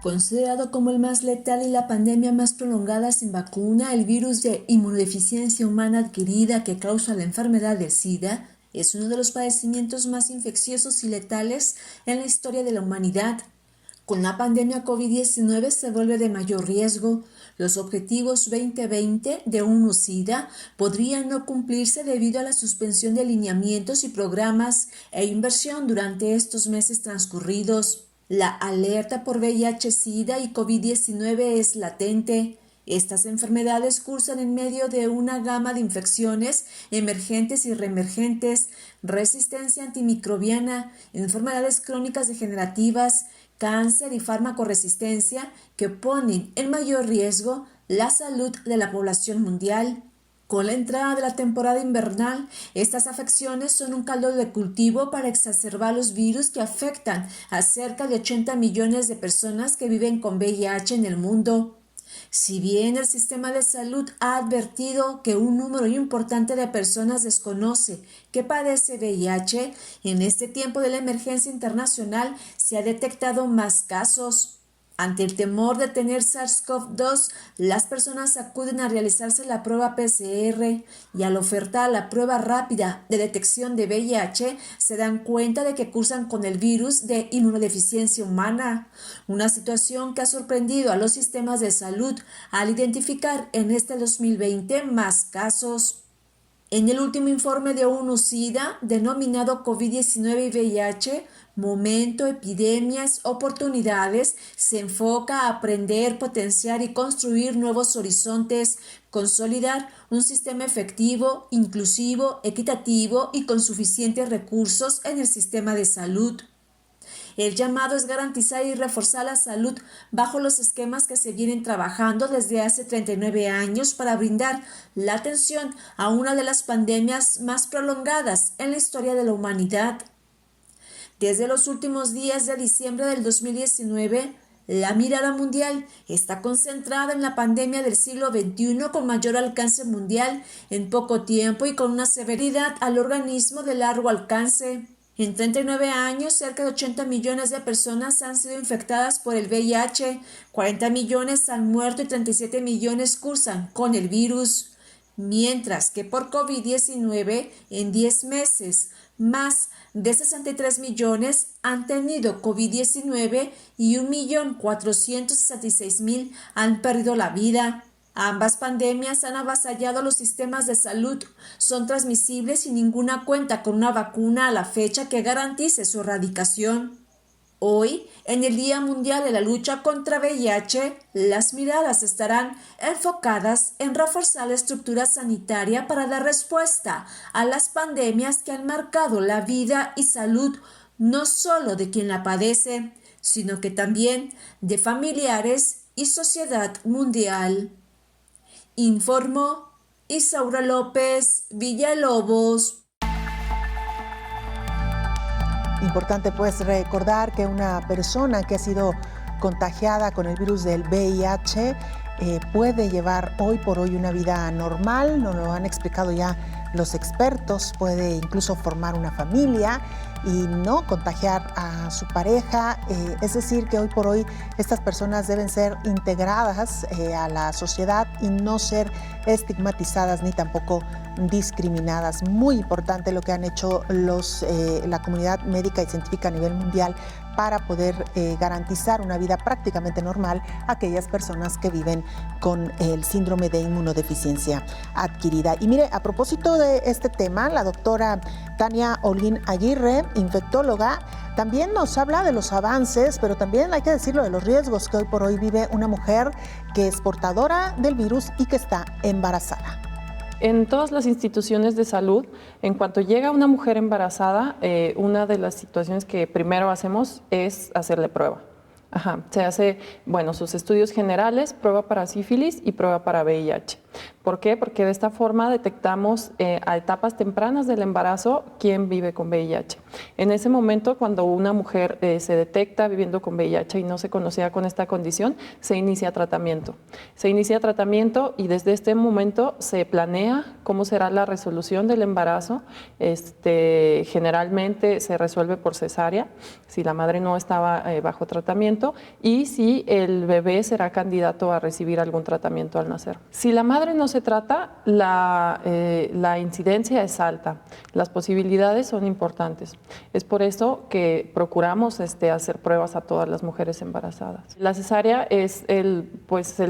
Considerado como el más letal y la pandemia más prolongada sin vacuna, el virus de inmunodeficiencia humana adquirida que causa la enfermedad de SIDA es uno de los padecimientos más infecciosos y letales en la historia de la humanidad. Con la pandemia COVID-19 se vuelve de mayor riesgo. Los objetivos 2020 de UNO-SIDA podrían no cumplirse debido a la suspensión de lineamientos y programas e inversión durante estos meses transcurridos. La alerta por VIH-Sida y COVID-19 es latente. Estas enfermedades cursan en medio de una gama de infecciones emergentes y reemergentes, resistencia antimicrobiana, enfermedades crónicas degenerativas, cáncer y farmacoresistencia que ponen en mayor riesgo la salud de la población mundial. Con la entrada de la temporada invernal, estas afecciones son un caldo de cultivo para exacerbar los virus que afectan a cerca de 80 millones de personas que viven con VIH en el mundo. Si bien el sistema de salud ha advertido que un número importante de personas desconoce que padece VIH, en este tiempo de la emergencia internacional se ha detectado más casos. Ante el temor de tener SARS-CoV-2, las personas acuden a realizarse la prueba PCR y al ofertar la prueba rápida de detección de VIH se dan cuenta de que cursan con el virus de inmunodeficiencia humana, una situación que ha sorprendido a los sistemas de salud al identificar en este 2020 más casos. En el último informe de UNO-SIDA, denominado COVID-19 y VIH, Momento, Epidemias, Oportunidades, se enfoca a aprender, potenciar y construir nuevos horizontes, consolidar un sistema efectivo, inclusivo, equitativo y con suficientes recursos en el sistema de salud. El llamado es garantizar y reforzar la salud bajo los esquemas que se vienen trabajando desde hace 39 años para brindar la atención a una de las pandemias más prolongadas en la historia de la humanidad. Desde los últimos días de diciembre del 2019, la mirada mundial está concentrada en la pandemia del siglo XXI con mayor alcance mundial en poco tiempo y con una severidad al organismo de largo alcance. En 39 años, cerca de 80 millones de personas han sido infectadas por el VIH, 40 millones han muerto y 37 millones cursan con el virus. Mientras que por COVID-19, en 10 meses, más de 63 millones han tenido COVID-19 y 1.466.000 han perdido la vida. Ambas pandemias han avasallado los sistemas de salud, son transmisibles y ninguna cuenta con una vacuna a la fecha que garantice su erradicación. Hoy, en el Día Mundial de la Lucha contra VIH, las miradas estarán enfocadas en reforzar la estructura sanitaria para dar respuesta a las pandemias que han marcado la vida y salud no solo de quien la padece, sino que también de familiares y sociedad mundial. Informó Isaura López Villalobos. Importante pues recordar que una persona que ha sido contagiada con el virus del VIH puede llevar hoy por hoy una vida normal, nos lo han explicado ya los expertos, puede incluso formar una familia y no contagiar a su pareja, es decir que hoy por hoy estas personas deben ser integradas a la sociedad y no ser estigmatizadas ni tampoco discriminadas. Muy importante lo que han hecho la comunidad médica y científica a nivel mundial para poder garantizar una vida prácticamente normal a aquellas personas que viven con el síndrome de inmunodeficiencia adquirida. Y mire, a propósito de este tema, la doctora Tania Holguín Aguirre, infectóloga, también nos habla de los avances, pero también hay que decirlo de los riesgos que hoy por hoy vive una mujer que es portadora del virus y que está embarazada. En todas las instituciones de salud, en cuanto llega una mujer embarazada, una de las situaciones que primero hacemos es hacerle prueba. Se hace, sus estudios generales, prueba para sífilis y prueba para VIH. ¿Por qué? Porque de esta forma detectamos a etapas tempranas del embarazo quién vive con VIH. En ese momento, cuando una mujer se detecta viviendo con VIH y no se conocía con esta condición, se inicia tratamiento. Se inicia tratamiento y desde este momento se planea cómo será la resolución del embarazo. Generalmente se resuelve por cesárea, si la madre no estaba bajo tratamiento y si el bebé será candidato a recibir algún tratamiento al nacer. Si la madre no se trata, la incidencia es alta, las posibilidades son importantes. Es por eso que procuramos hacer pruebas a todas las mujeres embarazadas. La cesárea es el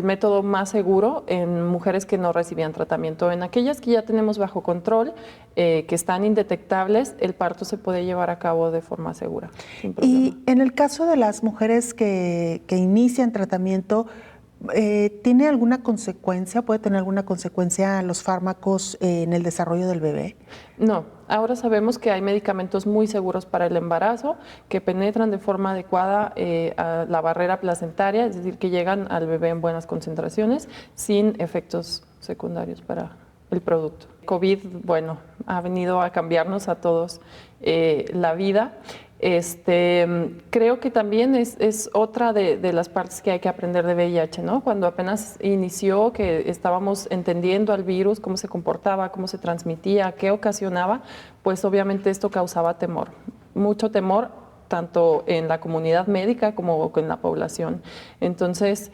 método más seguro en mujeres que no recibían tratamiento. En aquellas que ya tenemos bajo control, que están indetectables, el parto se puede llevar a cabo de forma segura, sin problema. Y en el caso de las mujeres que inician tratamiento, ¿tiene alguna consecuencia, puede tener alguna consecuencia los fármacos en el desarrollo del bebé? No, ahora sabemos que hay medicamentos muy seguros para el embarazo que penetran de forma adecuada a la barrera placentaria, es decir, que llegan al bebé en buenas concentraciones sin efectos secundarios para el producto. COVID, ha venido a cambiarnos a todos la vida. Creo que también es otra de las partes que hay que aprender de VIH, ¿no? Cuando apenas inició, que estábamos entendiendo al virus, cómo se comportaba, cómo se transmitía, qué ocasionaba, pues obviamente esto causaba temor, mucho temor, tanto en la comunidad médica como en la población. Entonces,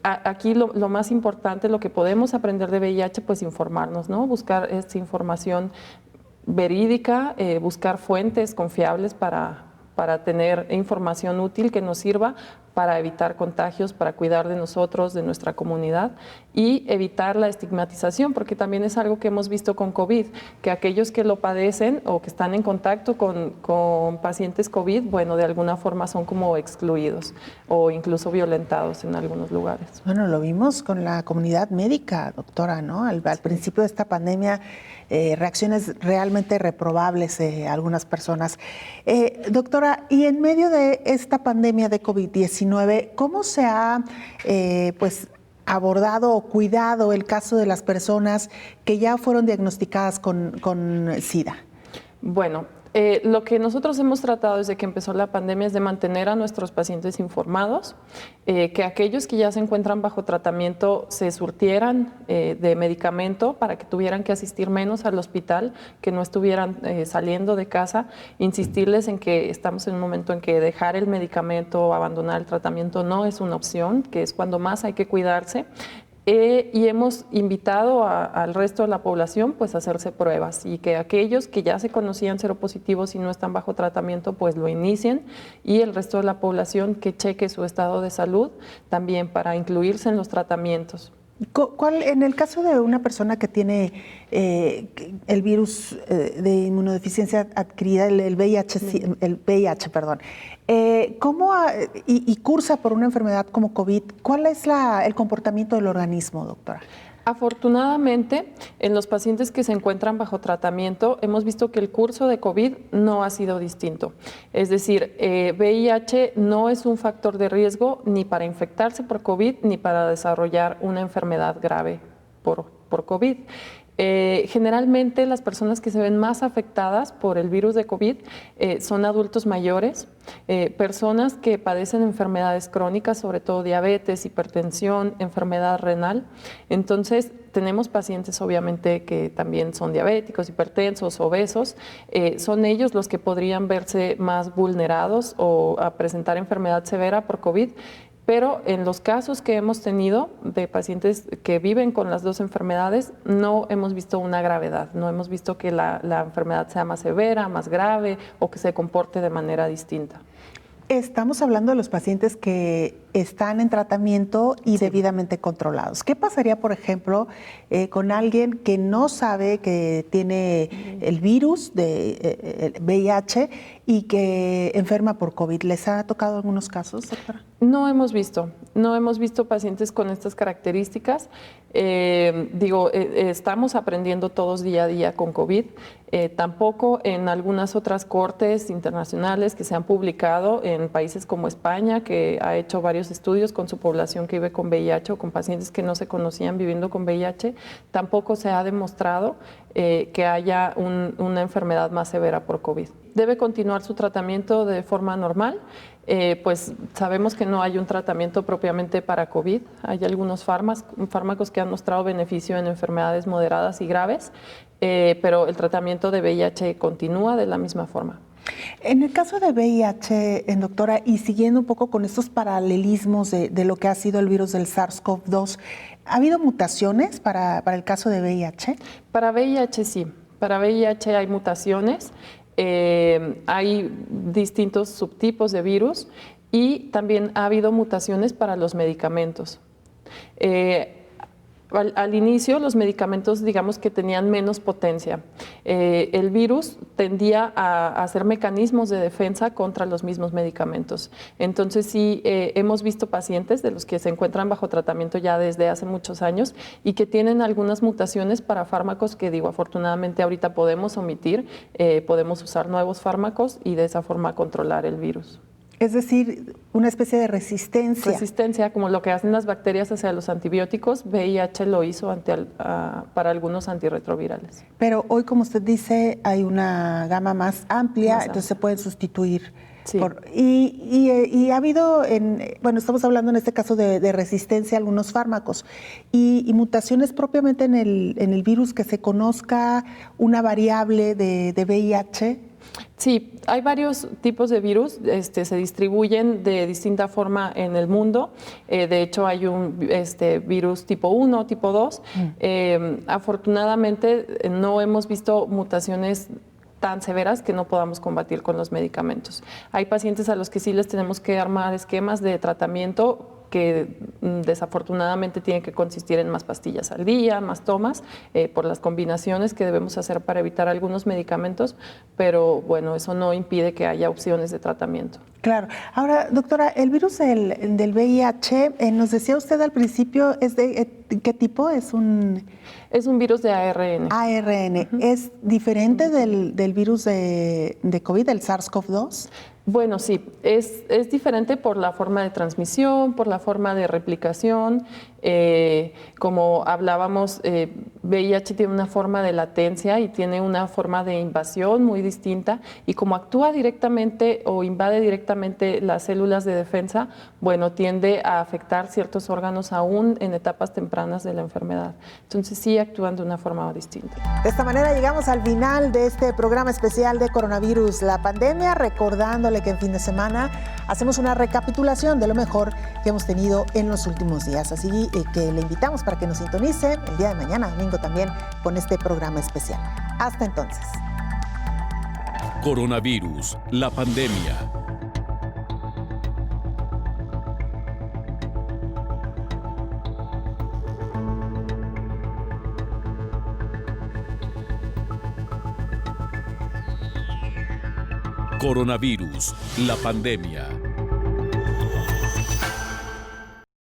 aquí lo más importante, lo que podemos aprender de VIH, pues informarnos, ¿no? Buscar esta información verídica, buscar fuentes confiables para tener información útil que nos sirva para evitar contagios, para cuidar de nosotros, de nuestra comunidad y evitar la estigmatización, porque también es algo que hemos visto con COVID, que aquellos que lo padecen o que están en contacto con pacientes COVID, de alguna forma son como excluidos o incluso violentados en algunos lugares. Bueno, lo vimos con la comunidad médica, doctora, ¿no? Al principio de esta pandemia, reacciones realmente reprobables de algunas personas. Doctora, y en medio de esta pandemia de COVID-19, ¿cómo se ha abordado o cuidado el caso de las personas que ya fueron diagnosticadas con SIDA? Lo que nosotros hemos tratado desde que empezó la pandemia es de mantener a nuestros pacientes informados, que aquellos que ya se encuentran bajo tratamiento se surtieran de medicamento para que tuvieran que asistir menos al hospital, que no estuvieran saliendo de casa, insistirles en que estamos en un momento en que dejar el medicamento o abandonar el tratamiento no es una opción, que es cuando más hay que cuidarse. Y hemos invitado al resto de la población a hacerse pruebas y que aquellos que ya se conocían seropositivos y no están bajo tratamiento lo inicien y el resto de la población que cheque su estado de salud también para incluirse en los tratamientos. En el caso de una persona que tiene el virus de inmunodeficiencia adquirida, el VIH, perdón, y cursa por una enfermedad como COVID, ¿cuál es el comportamiento del organismo, doctora? Afortunadamente, en los pacientes que se encuentran bajo tratamiento, hemos visto que el curso de COVID no ha sido distinto. Es decir, VIH no es un factor de riesgo ni para infectarse por COVID ni para desarrollar una enfermedad grave por COVID. Generalmente las personas que se ven más afectadas por el virus de COVID son adultos mayores, personas que padecen enfermedades crónicas, sobre todo diabetes, hipertensión, enfermedad renal. Entonces tenemos pacientes obviamente que también son diabéticos, hipertensos, obesos. Son ellos los que podrían verse más vulnerados o a presentar enfermedad severa por COVID. Pero en los casos que hemos tenido de pacientes que viven con las dos enfermedades, no hemos visto una gravedad, no hemos visto que la enfermedad sea más severa, más grave o que se comporte de manera distinta. Estamos hablando de los pacientes que están en tratamiento y debidamente controlados. ¿Qué pasaría, por ejemplo, con alguien que no sabe que tiene el virus de VIH y que enferma por COVID? ¿Les ha tocado algunos casos, doctora? No hemos visto pacientes con estas características. Estamos aprendiendo todos día a día con COVID. Tampoco en algunas otras cortes internacionales que se han publicado en países como España, que ha hecho varios estudios con su población que vive con VIH o con pacientes que no se conocían viviendo con VIH, tampoco se ha demostrado que haya una enfermedad más severa por COVID. Debe continuar su tratamiento de forma normal. Pues sabemos que no hay un tratamiento propiamente para COVID. Hay algunos fármacos que han mostrado beneficio en enfermedades moderadas y graves, pero el tratamiento de VIH continúa de la misma forma. En el caso de VIH, doctora, y siguiendo un poco con estos paralelismos de lo que ha sido el virus del SARS-CoV-2, ¿ha habido mutaciones para el caso de VIH? Para VIH sí, para VIH hay mutaciones. Hay distintos subtipos de virus y también ha habido mutaciones para los medicamentos. Al inicio los medicamentos, digamos que tenían menos potencia. El virus tendía a hacer mecanismos de defensa contra los mismos medicamentos. Entonces sí, hemos visto pacientes de los que se encuentran bajo tratamiento ya desde hace muchos años y que tienen algunas mutaciones para fármacos que, afortunadamente ahorita podemos omitir, podemos usar nuevos fármacos y de esa forma controlar el virus. Es decir, una especie de resistencia. Resistencia, como lo que hacen las bacterias hacia los antibióticos, VIH lo hizo para algunos antirretrovirales. Pero hoy, como usted dice, hay una gama más amplia, entonces se pueden sustituir. Sí. Y ha habido, estamos hablando en este caso de resistencia a algunos fármacos y mutaciones propiamente en el virus, que se conozca una variable de VIH. Sí, hay varios tipos de virus, se distribuyen de distinta forma en el mundo. De hecho, hay un virus tipo 1, tipo 2. Afortunadamente, no hemos visto mutaciones tan severas que no podamos combatir con los medicamentos. Hay pacientes a los que sí les tenemos que armar esquemas de tratamiento que desafortunadamente tienen que consistir en más pastillas al día, más tomas, por las combinaciones que debemos hacer para evitar algunos medicamentos, pero bueno, eso no impide que haya opciones de tratamiento. Claro. Ahora, doctora, el virus del VIH, nos decía usted al principio, ¿es de qué tipo? Es un virus de ARN. ARN. ¿Es diferente del virus de COVID, del SARS-CoV-2? Bueno, sí, es diferente por la forma de transmisión, por la forma de replicación. Como hablábamos, VIH tiene una forma de latencia y tiene una forma de invasión muy distinta, y como actúa directamente o invade directamente las células de defensa, bueno, tiende a afectar ciertos órganos aún en etapas tempranas de la enfermedad. Entonces sí actúan de una forma distinta. De esta manera llegamos al final de este programa especial de coronavirus, la pandemia, recordándole que en fin de semana hacemos una recapitulación de lo mejor que hemos tenido en los últimos días. Así que le invitamos para que nos sintonice el día de mañana, domingo también, con este programa especial. Hasta entonces. Coronavirus, la pandemia. Coronavirus, la pandemia.